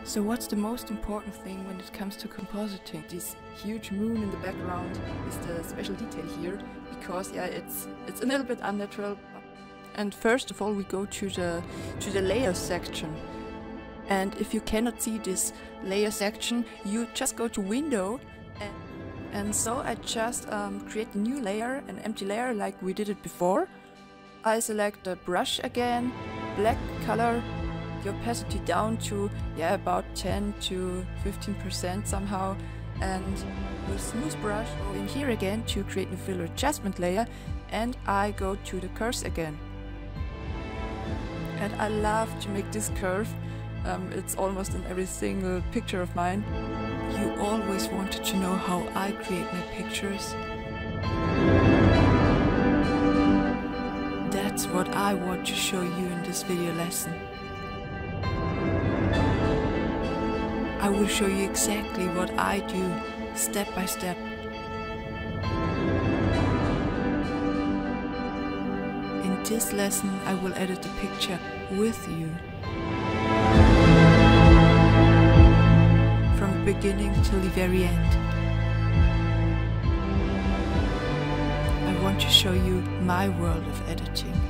So what's the most important thing when it comes to compositing? This huge moon in the background is the special detail here, because yeah, it's a little bit unnatural. And first of all, we go to the layer section. And if you cannot see this layer section, you just go to Window, and so I just create a new layer, an empty layer like we did it before. I select the brush again, black color, the opacity down to about 10 to 15% somehow, and with smooth brush go in here again to create a fill adjustment layer, and I go to the curves again. And I love to make this curve. It's almost in every single picture of mine. You always wanted to know how I create my pictures. That's what I want to show you in this video lesson. I will show you exactly what I do, step by step. In this lesson, I will edit the picture with you. From the beginning till the very end. I want to show you my world of editing.